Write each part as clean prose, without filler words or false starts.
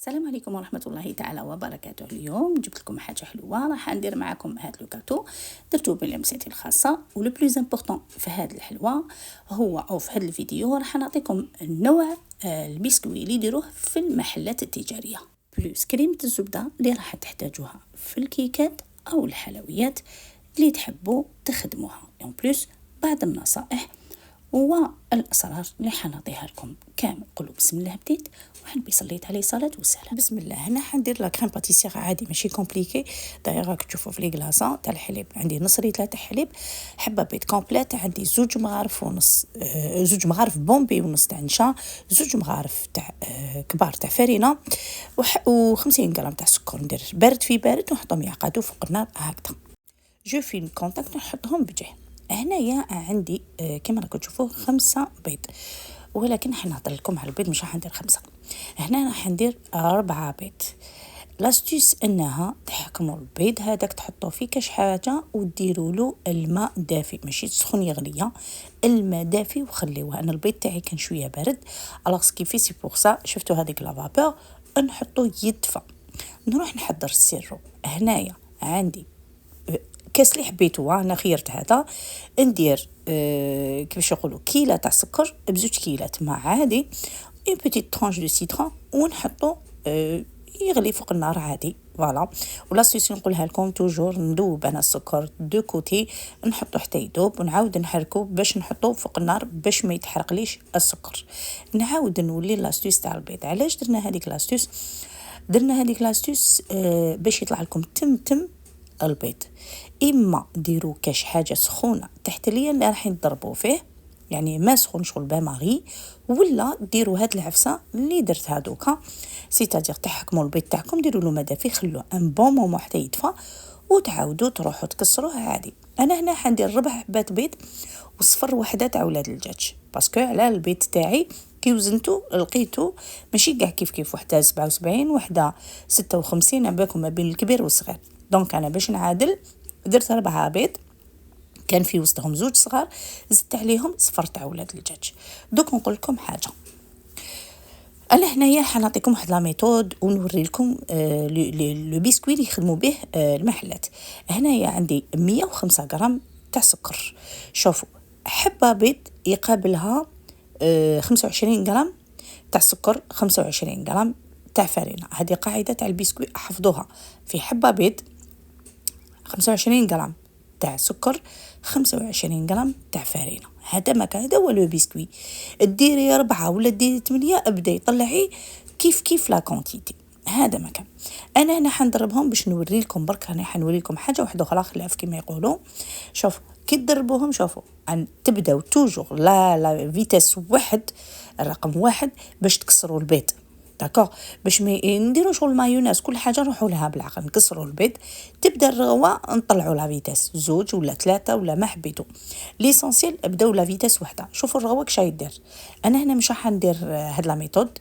السلام عليكم ورحمة الله تعالى وبركاته. اليوم جبت لكم حاجة حلوة، راح ندير معكم هاد لو كاتو درتو بلمساتي الخاصة. ولو بلوز امبورطون في هاد الحلوة هو او في هاد الفيديو راح نعطيكم النوع البسكوي اللي يديروه في المحلات التجارية، بلوس كريمة الزبدة اللي راح تحتاجوها في الكيكات او الحلويات اللي تحبوا تخدموها. اون بلوس بعض النصائح والأسرار اللي حنعطيها لكم كامل. قولوا بسم الله بديت وحنبي صليت عليه صلاة والسلام. بسم الله. هنا حندير لا كريم باتيسير عادي ماشي كومبليكي. داير راك تشوفوا في لي كلاصه تاع الحليب عندي نص لتر تاع حليب، حبه بيض كومبليت، عندي زوج مغارف ونص زوج مغارف بومبي ونص تاع نشا، زوج مغارف تاع كبار تاع فرينه و50 غرام تاع سكر. ندير بارد في بارد ونحطهم يعقدوا فوق النار هكذا. جو في كونتاكت نحطهم بجه. هنايا عندي كما راكم تشوفوا 5 بيض، ولكن حنهضر لكم على البيض مش راح ندير 5. هنا راح ندير 4 بيض. لاستيس انها تحكموا البيض هذاك تحطوه في كاش حاجه وديروا له الماء دافي ماشي سخون يغلي، الماء دافي وخليوه. انا البيض تاعي كان شويه بارد الوغ كيفي سي بور سا شفتوا هذيك لا فابور نحطو يدفى. نروح نحضر السيرو. هنايا عندي كاس اللي حبيتو، انا خيرت هذا. ندير كيفاش يقولوا كيله تاع سكر بزوج كيلات ماء عادي، اون بيتيت طرانش دو سيترون ونحطو يغلي فوق النار عادي. فوالا. ولا سيسي نقولها لكم توجور ندوب انا السكر دو كوتي، نحطو حتى يذوب ونعاود نحركو باش نحطو فوق النار باش ما يتحرقليش السكر. نعاود نولي لاستيس تاع البيض. علاش درنا هذيك لاستيس؟ درنا هذيك لاستيس باش يطلع لكم تم البيض. اما ديروا كاش حاجه سخونه تحت ليا اللي راح نضربوا فيه، يعني ما سخون شغل با ماري، ولا ديروا هاد العفسه اللي درتها دوكا، سيتادير تحكموا البيض تاعكم ديروا له ما دافي خلوه ان بون مومون حتى يدفى وتعاودوا تروحوا تكسروه عادي. انا هنا حندير 4 حبات بيض وصفر وحده تاع ولاد الدجاج، باسكو على البيض تاعي كي وزنتو لقيتو ماشي كاع كيف وحده 77 وحده 56 عباكم ما بين الكبير والصغير. دونك انا باش نعادل درت 4 بيض كان في وسطهم زوج صغار، زدت عليهم صفر تاع ولاد الدجاج. دوك نقول لكم حاجه، انا هنايا حنعطيكم واحد لا ميثود ونوري لكم لو بسكوي اللي يخدموا به المحلات. هنايا عندي 105 غرام تاع سكر. شوفوا حبه بيض يقابلها 25 غرام تاع سكر، 25 غرام تاع فرينه. هذه قاعده تاع البسكوي احفظوها، في حبه بيض 25 غرام تاع سكر، 25 غرام تاع فرينه. هذا ما كان، هذا هو لو بسكوي. ديري 4 ولا ديري 8 ابداي طلعي كيف لا كونتيتي. هذا ما كان. انا هنا حنضربهم باش نوري لكم برك. انا حنوري لكم حاجه واحده اخرى خلاف كما يقولوا. شوفوا كي تضربوهم، شوفوا ان تبداو توجور لا فيتاس واحد، الرقم 1 باش تكسروا البيض. داكوغ باش ما نديروا شغل مايونيز كل حاجه نروحوا لها بالعقل. نكسروا البيض، تبدا الرغوه نطلعوا لا فيتاس 2 ولا 3 ولا ما حبيتوا. ليسونسيال ابداو لا فيتاس وحده. شوفوا الرغوه كش يدير. انا هنا مش راح ندير هاد لا ميثود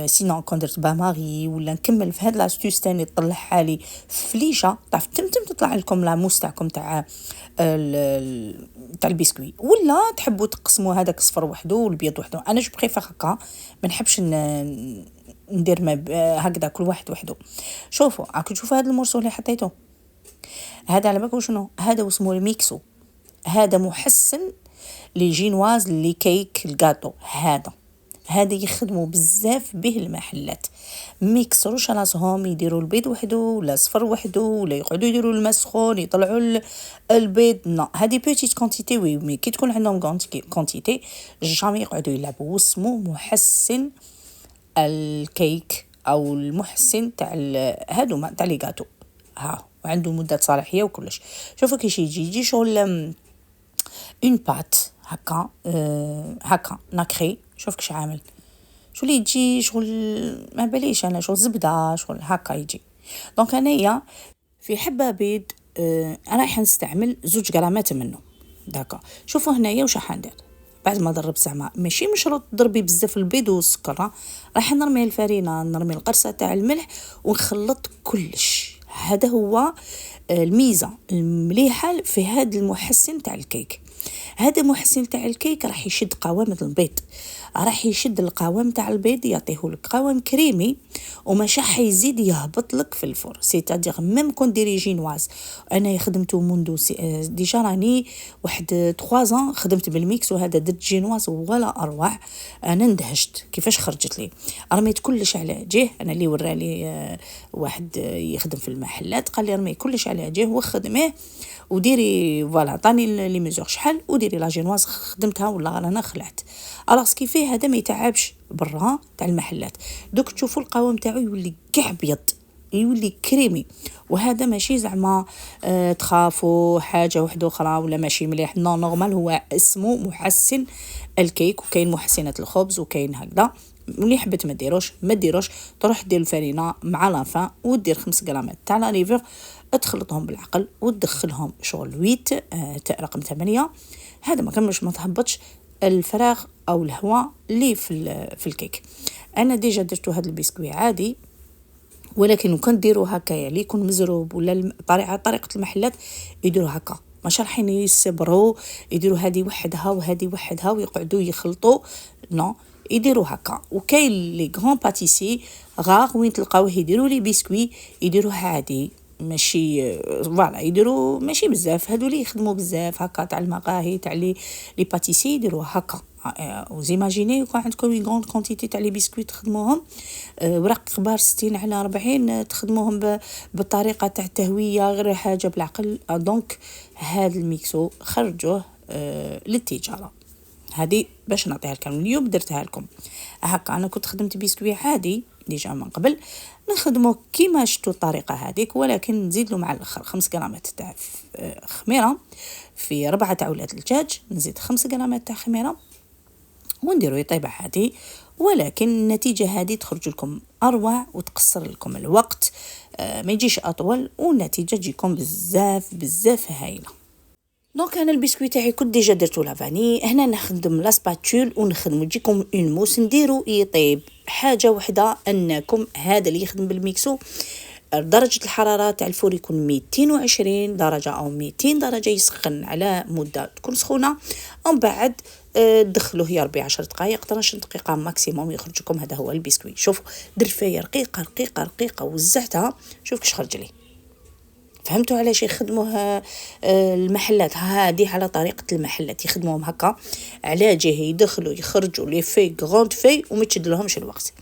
سينون كون درت با ماري ولا نكمل في هاد لاستوس ثاني طلعها لي فليشه تعرف تمتم تطلع لكم لا موس تاعكم تاع تاع البسكوي، ولا تحبوا تقسموا هذاك صفر وحده والبيض وحده. انا جو بريفير هكا، ما نحبش ندير ما هكذا كل واحد وحده. شوفوا راكم تشوفوا هذا المرسول اللي حطيته، هذا على بالكم شنو هذا؟ اسمه الميكسو. هذا محسن لي جينواز لي كيك الجاتو. هذا يخدموا بزاف به المحلات. ميكسروش راسهم يديروا البيض وحده ولا صفر وحده ولا يقعدوا يديروا الماء سخون يطلعوا البيض. لا هذه بيتيت كونتيتي وي، مي كي تكون عندهم كونتيتي جامي يقعدوا يلعبوا. واسمه محسن الكيك او المحسن تاع هادو تاع لي غاتو. وعنده مده صلاحيه وكلش. شوفوا كيش يجي شغل اون بات هكا هكا ناكري. شوف كيش عامل، شو اللي يجي شغل ما باليش انا شغل زبده شغل هكا يجي. دونك انايا في حبه بيض انا راح نستعمل 2 غرامات منه. داكا شوفوا هنايا واش راح ندير بعد ما ضرب زعما ماشي مشروط تضربي بزاف البيض والسكر. راح نرمي الفرينه، نرمي القرصه تاع الملح ونخلط كلش. هذا هو الميزه المليحه في هذا المحسن تاع الكيك. هذا محسن تاع الكيك راح يشد قوام البيض، راح يشد القوام تاع البيض، يعطيه لك قوام كريمي ومش راح يزيد يهبط لك في الفرن. سيتادير ميم كون ديري جينواز، انا خدمته منذ ديجا راني واحد 3 ans خدمت بالميكس، وهذا درت جينواز ولا اروع. انا اندهشت كيفاش خرجت لي، رميت كلش على جهه. انا اللي وراني واحد يخدم في المحلات قال لي رمي كلش على جهه وخدميه وديري فوالا، عطاني لي ميزور شحال وديري لا جينواز، خدمتها ولا انا خلعت. الاص كيفاه هذا ما يتعبش برا تاع المحلات. دوك تشوفوا القوام تاعو يولي كاع ابيض، يولي كريمي. وهذا ماشي زعما تخافوا حاجه واحده اخرى ولا ماشي مليح، نو نورمال، هو اسمه محسن الكيك، وكاين محسنات الخبز وكاين هكذا. ملي حبيت ما ديروش تروح دير الفرينه مع لافان ودير 5 غرامات تاع لا ليفر، تخلطهم بالعقل وتدخلهم شغل 8 رقم 8. هذا ما كملش، ما تهبطش الفراغ او الهواء اللي في الكيك. انا ديجا درتو هذا البسكوي عادي، ولكن كان ديروا هكا يعني يكون مزروب ولا طريقه المحلات يديروا هكا، مش رايحين يصبروا يديروا هذه وحدها وهذه وحدها ويقعدوا يخلطوا، نو يديروا هكا. وكاين لي غران باتيسي غار وين تلقاوه يديروا لي بسكوي يديروه عادي، ماشي فوالا يديروا ماشي بزاف، هادو اللي يخدموا بزاف هكا تاع المقاهي تاع لي باتيسي يديروا هكا. وزيماجيني يكون عندكم اون غون كونتيتي تاع لي بسكويت تخدموهم وراق كبار 60/40 تخدموهم بالطريقه تاع التهويه غير حاجه بالعقل. دونك هذا الميكسو خرجوه للتجاره. هذه باش نعطيها لكم اليوم درتها لكم هكا. انا كنت خدمت بسكوي عادي ديجا من قبل، نخدمه كيما شفتوا الطريقه هذيك، ولكن نزيد له مع الاخر 5 غرامات تاع خميره في 4 عولات الدجاج، نزيد 5 غرامات تاع خميره ونديرو يطيب عادي. ولكن النتيجه هذه تخرج لكم اروع وتقصر لكم الوقت، ما يجيش اطول، والنتيجه تجيكم بزاف هايله. دونك انا البسكويت تاعي كنت ديجا درتو لافاني. هنا نخدم لا سباتول ونخدمو تجيكم اون موس، نديرو يطيب حاجه وحده، انكم هذا اللي يخدم بالميكسو درجه الحراره تاع الفور يكون 220 درجه او 200 درجه، يسخن على مده تكون سخونه، ومن بعد دخلوه يربي 10 دقائق 12 دقيقه ماكسيموم يخرج لكم. هذا هو البسكويت. شوفوا درت فيه رقيقه رقيقه رقيقه وزعتها، شوف كيش خرج لي. فهمتوا علاش يخدموها المحلات هذه على طريقه المحلات، يخدموهم هكا على جهه يدخلوا يخرجوا لي في غروند في وما تشد لهمش الوقت.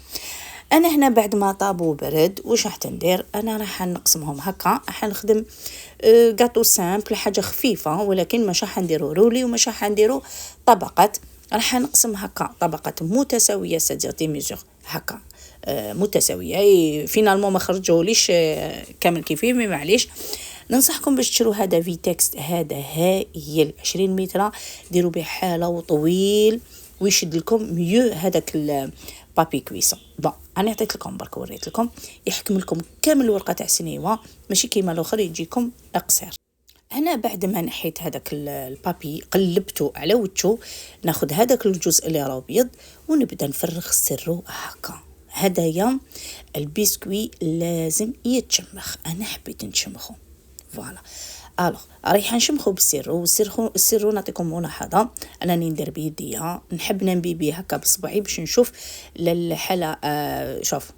انا هنا بعد ما طابوا برد واش راح ندير، انا راح نقسمهم هكا، راح نخدم غاتو سامبل حاجه خفيفه، ولكن مش راح نديرو رولي ومش راح نديرو طبقات، راح نقسم هكا طبقات متساويه، سادير دي ميزور هكا متساويه. فينالمون ما خرجوليش كامل كيفي، مي معليش. ننصحكم باش تشروا هذا فيتكس، هذا هايل 20 متر، ديروا به حاله وطويل ويشد لكم ميو هذاك البابي كويسون. بون انا عطيت لكم برك وريت لكم يحكم لكم كامل الورقه تاع سنيوه، ماشي كيما الاخر يجيكم قصير. هنا بعد ما نحيت هذاك البابي قلبته على وجهه، ناخذ هذاك الجزء اللي راه ابيض ونبدا نفرغ السرو هكا. هدايا البسكوي لازم يتشمخ، انا حبيت نشمخه فوالا. الوغ رايح نشمخو بالسيرو نعطيكم ملاحظه، انا ندير بيديا، نحب ننبي بيه هكا بصبعي باش نشوف الحاله. شوف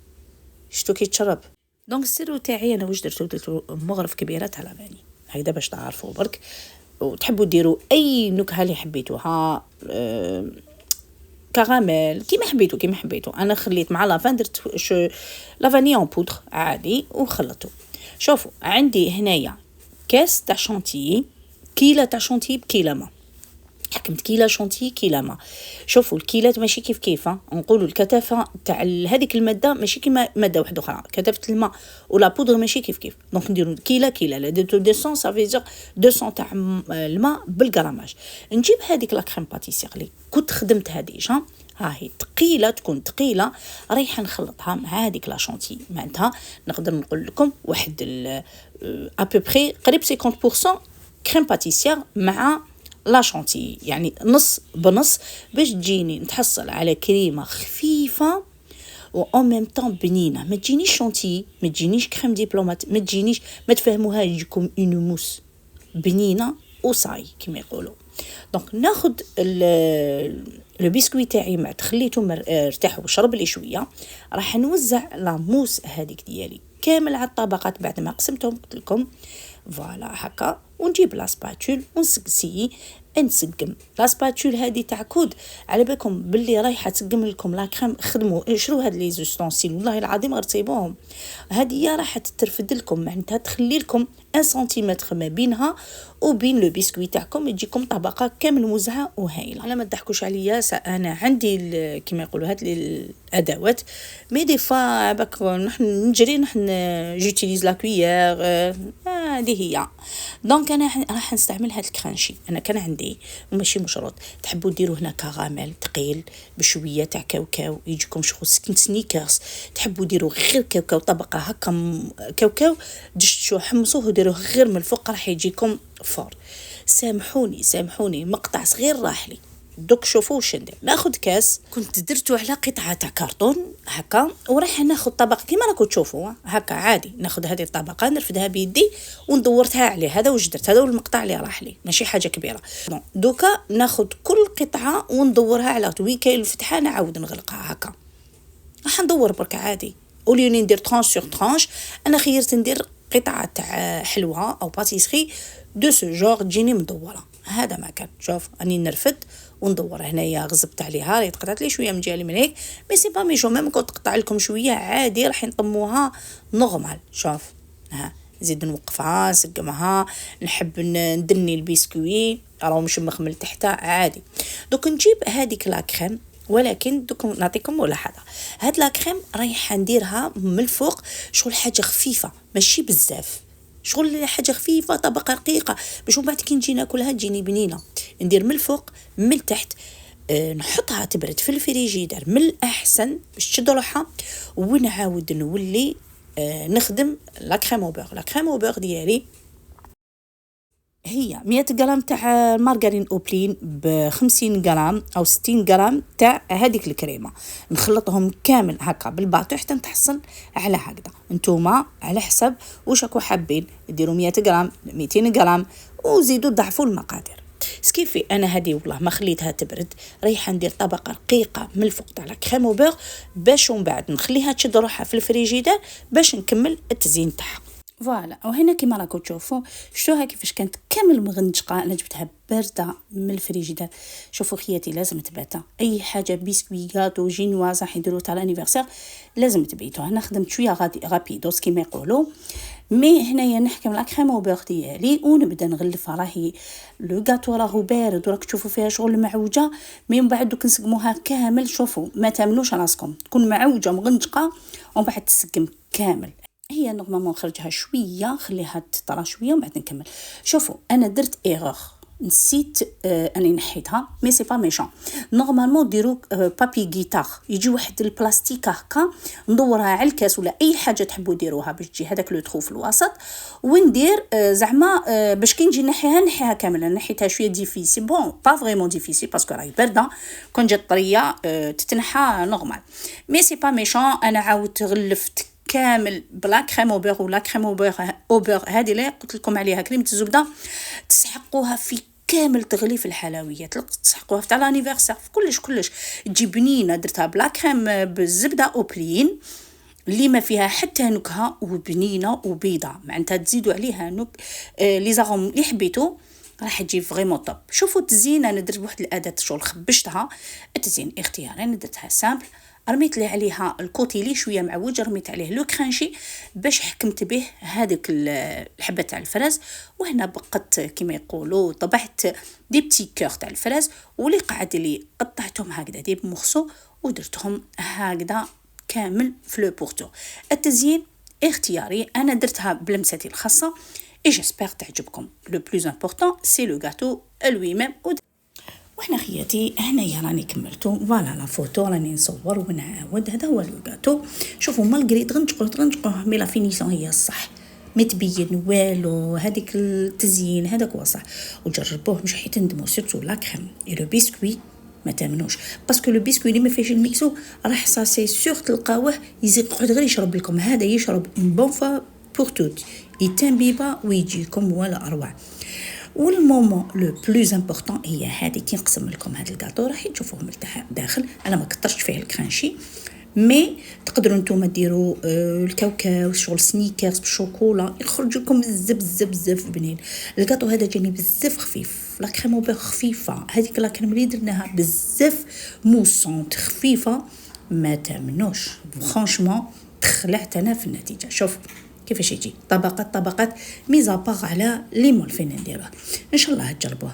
شفتو كي تشرب. دونك السيرو تاعي انا واش درتو مغرف كبيره تاع لافاني هكذا باش تعرفوا برك، وتحبوا ديروا اي نكهه اللي حبيتوها، كراميل كيما حبيتو. انا خليت مع لافان درت لافاني اون بودر عادي وخلطته. شوفوا عندي هنايا كاس تاع شونتيي، كيله تاع شونتيي بكيله ما، حكمت كيله شونتيي كيله ما. شوفوا الكيلات ماشي كيف نقولوا الكثافه تاع هذيك الماده ماشي كيما ماده واحده اخرى، كثافه الماء ولا بودر ماشي كيف. دونك نديروا كيله لا درتو 200 صافي 200 تاع الماء بالغراماج. نجيب هذيك لا كريم باتيسير اللي كنت خدمتها ديجا، ها هي ثقيله، تكون ثقيله، رايحه نخلطها مع هذيك لا شونتي. معناتها نقدر نقول لكم واحد ابوبري قريب 50% كريم باتيسير مع لا شونتي، يعني نص بنص، باش تجيني نتحصل على كريمه خفيفه و ان ميم طون بنينه. ما تجينيش شونتي، ما تجينيش كريم دبلومات، ما تفهموها يجيكم اون موس بنينه وصاي كما يقولوا. دونك ناخد لو بسكوي تاعي مع تخليته ارتاح وشرب لي شويه، راح نوزع لا موس هذيك ديالي كامل على الطبقات بعد ما قسمتهم قلت لكم فوالا هكا، ونجيب لا سباتول ونسقسي نسقم لا سباتول هذه تاع كود. على بالكم باللي رايحه تسقم لكم لا كريم، خدموا شرو هاد لي زوستونسيل والله العظيم رتيبوهم، هذه راح تترفد لكم معناتها تخلي لكم 1 سنتيمتر ما بينها وبين لو بسكوي تاعكم، يجيكم طبقه كامل موزعه وهايله. على ما تضحكوش عليا، انا عندي كيما يقولوا هاد الادوات، مي دي فوا باك نحن نجري نحن جوتيليز لا كويير هذه هي. دونك انا راح نستعمل هاد الكرانشي، انا كان عندي وماشي مشروط، تحبوا ديروا هنا كراميل ثقيل بشويه تاع كاوكاو يجيكم شغل سنيكرز، تحبوا ديروا غير كاوكاو طبقه هكا كاوكاو دشتو حمصوه وديروه غير من الفوق راح يجيكم فور. سامحوني مقطع صغير راح لي. دوك شوفوا واش ندير، ناخذ كاس كنت درتو على قطعه تاع كرتون هكا، وراح ناخذ طبق كيما راكم تشوفوا هكا عادي، ناخذ هذه الطبقه نرفدها بيدي وندورتها عليه، هذا واش درت، هذا هو المقطع اللي راح لي ماشي حاجه كبيره. دوكا ناخذ كل قطعه وندورها على ويكاي الفتحه نعاود نغلقها هكا، راح ندور برك عادي اوليو ندير ترانش سور ترانش. انا خيرت ندير قطعه تاع حلوه او باتيسري دو سو جور تجيني مدوره، هذا ما كان. شوف اني نرفد وندور هنايا، غزبت عليها راهي تقطعت لي شويه من جهه من هيك، مي سي با ميشو، ميم كنت تقطع لكم شويه عادي راح نطموها نورمال. شوف ها نزيد نوقفها نسقمها، نحب ندني البسكوي راهو مشمخ من تحت عادي. دوك نجيب هذيك لا كريم، ولكن دوك نعطيكم ملاحظه، هاد لا كريم رايحه نديرها من الفوق شغل حاجه خفيفه ماشي بزاف، شغل حاجه خفيفه طبقه رقيقه باش من بعد كي نجي ناكلها تجيني بنينه. ندير من الفوق من التحت، نحطها تبرد في الفريجيدر من الاحسن باش تشد روحها، ونعاود نولي نخدم لا كريم او بور. لا كريم او بور ديالي هي 100 غرام تاع مارغرين اوبلين ب 50 غرام او 60 غرام تاع هذيك الكريمه، نخلطهم كامل هكا بالباطو حتى نتحصل على هكذا. نتوما على حسب واش راكم حابين ديروا 100 غرام 200 غرام وزيدوا ضعفوا المقادير. سكيفي انا هذه والله ما خليتها تبرد، رايحه ندير طبقه رقيقه من الفوق تاع كريم او بور باش ومن بعد نخليها تشد روحها في الفريجيدر باش نكمل التزيين تاعها. فوالا وهنا كيما راكم تشوفوا شفتوها كيفاش كانت كامل مغنجقه، انا جبتها بارده من الفريجيدر. شوفوا خياتي لازم تباتا، اي حاجه بسكوي غاتو جينواز راح يديروا تاع الانيفرسير لازم تبيتوها. انا خدمت شويه رابيدوس كيما يقولوا، مي هنايا نحكم لا كريم او بور ديالي ونبدا نغلفها. راهي لو غاتو راهو بارد وراك تشوفوا فيها شغل معوجه، مي من بعد دوك نسقموها كامل. شوفوا ما تامنوش راسكم تكون معوجه مغنجقه ومن بعد تسقم كامل. هي نورمالمون نخرجها شويه خليها تطرى شويه ومن بعد نكمل. شوفوا انا درت ايرور، نسيت اني نحيتها، مي سي با ميشون. نورمالمون ديروا بابي غيتار يجي واحد البلاستيك هكا ندورها على الكاس ولا اي حاجه تحبوا ديروها باش تجي هذاك لو ترو في الوسط، وندير زعما باش كي نجي نحيها كامله. نحيتها شويه ديفيسي، بون با فريمون ديفيسي باسكو راهي بارده، كون جات طريه تتنحى نورمال، مي سي با ميشون. انا عاودت غلفت كامل بلا كريم او بور ولا كريم او بور هذه اللي قلت لكم عليها كريمه الزبده، تسحقوها في كامل تغليف الحلويات، تسحقوها في تاع لانيفرسير في كلش تجي بنينه. درتها بلا كريم بالزبده اوبلين اللي ما فيها حتى نكهه وبنينه وبيضه، معناتها تزيدوا عليها لي زاروم اللي حبيتو راح تجي فريمون طوب. شوفوا التزيين انا درت بواحد الاداه شغل خبشتها، التزيين اختياري، انا درتها سامبل. رميت لي عليها الكوتي لي شويه معوج، رميت عليه لو كرانشي باش حكمت به هذيك الحبه تاع الفراز، وهنا بقت كيما يقولوا طبعت دي بتي كور تاع الفراز، واللي قعد لي قطعتهم هكذا دي بمخصو ودرتهم هكذا كامل في لو بورتو. التزيين اختياري، انا درتها بلمستي الخاصه اي جيسبر تعجبكم. لو بلوز امبورطون سي لو غاتو لوي ميم. وحنا خياتي هنايا راني كملتو، فوالا لا فوتو راني نصور ونعاود. هذا هو لو غاتو. شوفوا مالغري تغنجقوه مي لا فينيسيون هي الصح، ما تبين والو، هذيك التزيين هذاك هو صح. وجربوه مش حيت ندموا سيرتو لا كريم اي لو بسكوي ما تامنوش، باسكو لو بسكوي اللي ما فيهش الميكسو راح ساسي سور تلقاوه يقعد غير يشرب لكم. هذا يشرب بون فوا بور توت، يتنبيبا ويجيكم ولا اروع. والمومون لو بلوز امبورطون هي هذه. كي نقسم لكم هذا الكاطو راح تشوفوه مرتاح داخل. انا ما كترش فيه الكرانشي، مي تقدروا نتوما ديروا الكاوكاو شغل سنيكرز بالشوكولا يخرج لكم بزاف بنين. الكاطو هذا جاني بزاف خفيف، لا كريم او بيغ خفيفه، هذيك لا كريم اللي درناها بزاف موسونت خفيفه، ما تامنوش فرانشمون تخلعت انا في النتيجه. شوف كيفاش يجي طبقات ميزا باغ على ليمون فين نديروه. ان شاء الله تجربوه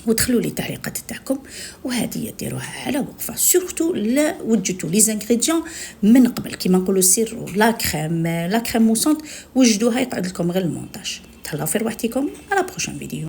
ودخلوا لي تعليقات تاعكم، وهذه ديروها على وقفه. سورتو لا وجدتوا لي زانغريديون من قبل كيما نقولوا سيروا لا كريم موسونت، وجدوها يقعد لكم غير المونتاج. تهلاو في رواحتكم، على بروشان فيديو.